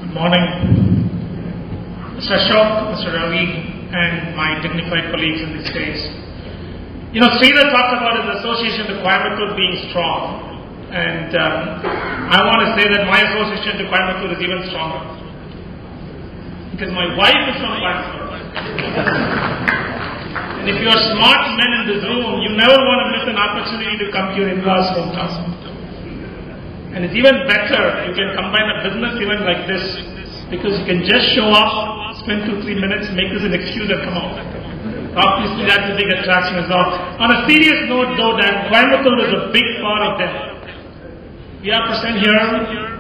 Good morning, Mr. Ashok, Mr. Ravi, and my dignified colleagues in this stage. Sridhar talked about his association to Coimbatore being strong, and I want to say that my association to Coimbatore is even stronger, because my wife is from Coimbatore. And if you are smart men in this room, you never want to miss an opportunity to come to your in-laws' hometown. And it's even better, you can combine a business event like this, because you can just show up, spend 2-3 minutes, make this an excuse and come out. Obviously that's a big attraction as well. On a serious note though, that Coimbatore is a big part of Dell. We are present here,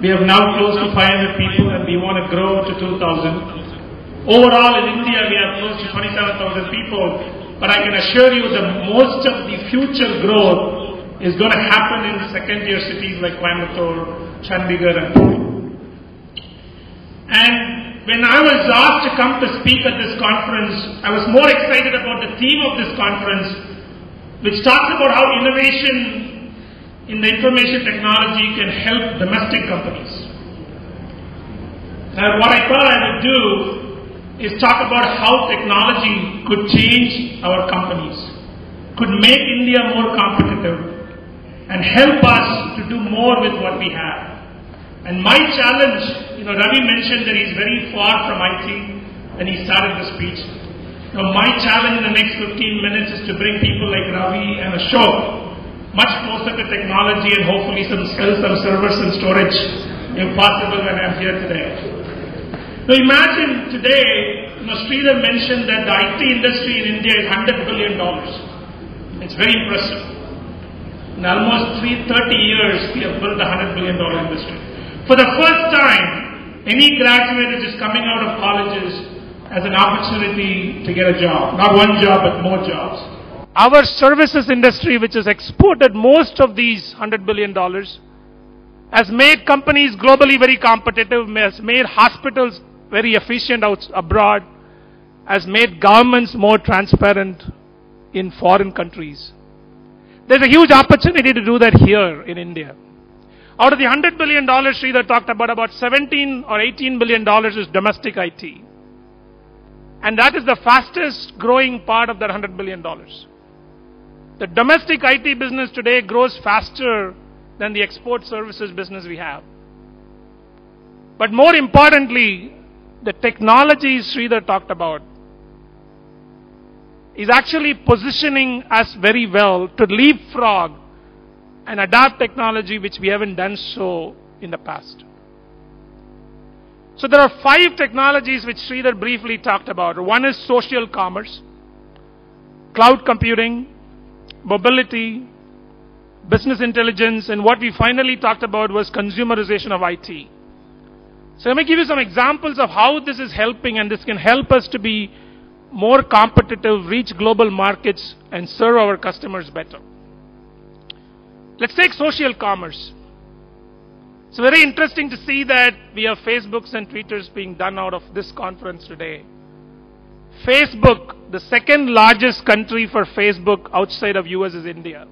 we have now close to 500 people and we want to grow to 2,000. Overall in India we have close to 27,000 people, but I can assure you that most of the future growth is going to happen in second-tier cities like Coimbatore, Chandigarh and Pune. And when I was asked to come to speak at this conference, I was more excited about the theme of this conference, which talks about how innovation in the information technology can help domestic companies. What I thought I would do is talk about how technology could change our companies, could make India more competitive, and help us to do more with what we have. And my challenge, Ravi mentioned that he's very far from IT when he started the speech. My challenge in the next 15 minutes is to bring people like Ravi and Ashok much closer to technology and hopefully some servers and storage, if possible, when I'm here today. Now imagine today, Sridhar mentioned that the IT industry in India is $100 billion. It's very impressive. In almost 30 years, we have built a $100 billion industry. For the first time, any graduate is just coming out of colleges as an opportunity to get a job. Not one job, but more jobs. Our services industry, which has exported most of these $100 billion, has made companies globally very competitive, has made hospitals very efficient abroad, has made governments more transparent in foreign countries. There's a huge opportunity to do that here in India. Out of the $100 billion Sridhar talked about 17 or $18 billion is domestic IT. And that is the fastest growing part of that $100 billion. The domestic IT business today grows faster than the export services business we have. But more importantly, the technologies Sridhar talked about is actually positioning us very well to leapfrog and adapt technology which we haven't done so in the past. So there are 5 technologies which Sridhar briefly talked about. One is social commerce, cloud computing, mobility, business intelligence, and what we finally talked about was consumerization of IT. So let me give you some examples of how this is helping, and this can help us to be more competitive, reach global markets, and serve our customers better. Let's take social commerce. It's very interesting to see that we have Facebooks and Twitters being done out of this conference today. Facebook, the second largest country for Facebook outside of US is India.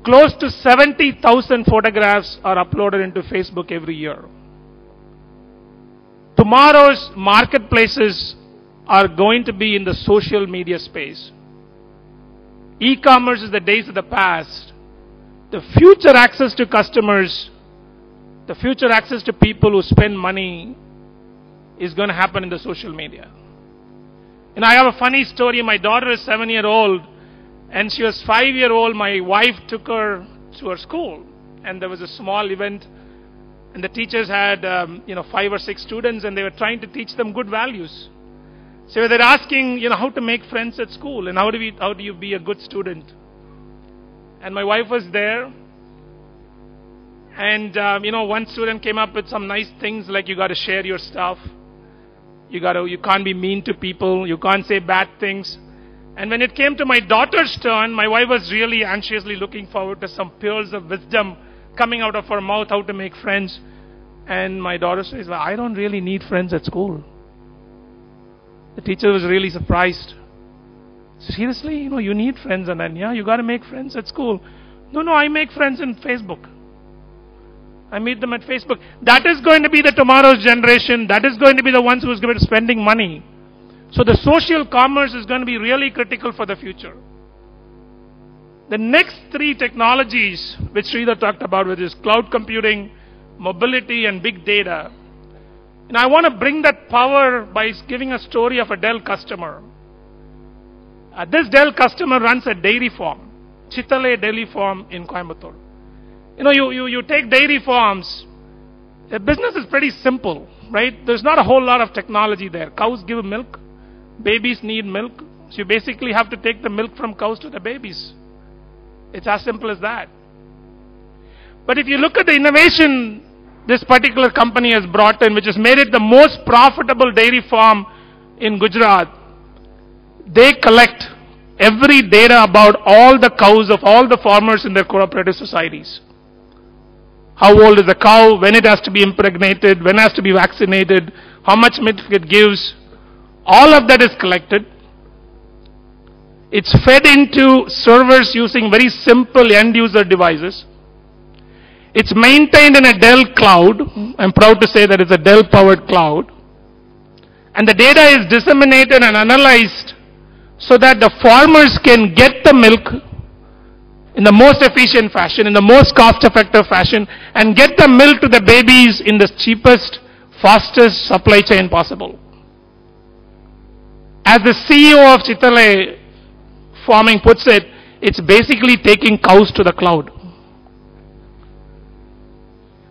Close to 70,000 photographs are uploaded into Facebook every year. Tomorrow's marketplaces are going to be in the social media space. E-commerce is the days of the past. The future access to customers, the future access to people who spend money is going to happen in the social media. And I have a funny story. My daughter is 7-year-old and she was 5-year-old. My wife took her to her school and there was a small event and the teachers had 5 or 6 students and they were trying to teach them good values. So they're asking, how to make friends at school and how do you be a good student? And my wife was there. And, one student came up with some nice things like you got to share your stuff. You can't be mean to people. You can't say bad things. And when it came to my daughter's turn, my wife was really anxiously looking forward to some pearls of wisdom coming out of her mouth, how to make friends. And my daughter says, well, I don't really need friends at school. The teacher was really surprised. Seriously, you need friends, and then, you got to make friends at school. No, I make friends in Facebook. I meet them at Facebook. That is going to be the tomorrow's generation. That is going to be the ones who is going to be spending money. So the social commerce is going to be really critical for the future. The next three technologies which Sridhar talked about, which is cloud computing, mobility, and big data. And I want to bring that power by giving a story of a Dell customer. This Dell customer runs a dairy farm, Chitale Dairy Farm in Coimbatore. You know, you take dairy farms, the business is pretty simple, right? There's not a whole lot of technology there. Cows give milk, babies need milk, so you basically have to take the milk from cows to the babies. It's as simple as that. But if you look at the innovation this particular company has brought in, which has made it the most profitable dairy farm in Gujarat, they collect every data about all the cows of all the farmers in their cooperative societies. How old is the cow, when it has to be impregnated, when it has to be vaccinated, how much milk it gives. All of that is collected. It's fed into servers using very simple end-user devices. It's maintained in a Dell cloud. I'm proud to say that it's a Dell-powered cloud. And the data is disseminated and analyzed so that the farmers can get the milk in the most efficient fashion, in the most cost-effective fashion, and get the milk to the babies in the cheapest, fastest supply chain possible. As the CEO of Chitale Farming puts it, it's basically taking cows to the cloud.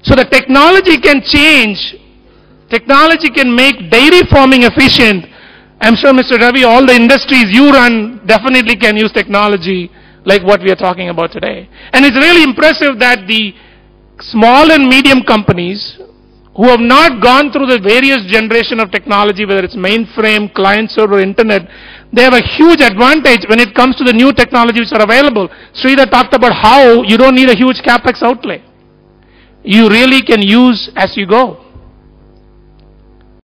So the technology can change. Technology can make dairy farming efficient. I'm sure, Mr. Ravi, all the industries you run definitely can use technology like what we are talking about today. And it's really impressive that the small and medium companies who have not gone through the various generation of technology, whether it's mainframe, client server, internet, they have a huge advantage when it comes to the new technologies that are available. Sridhar talked about how you don't need a huge capex outlay. You really can use as you go.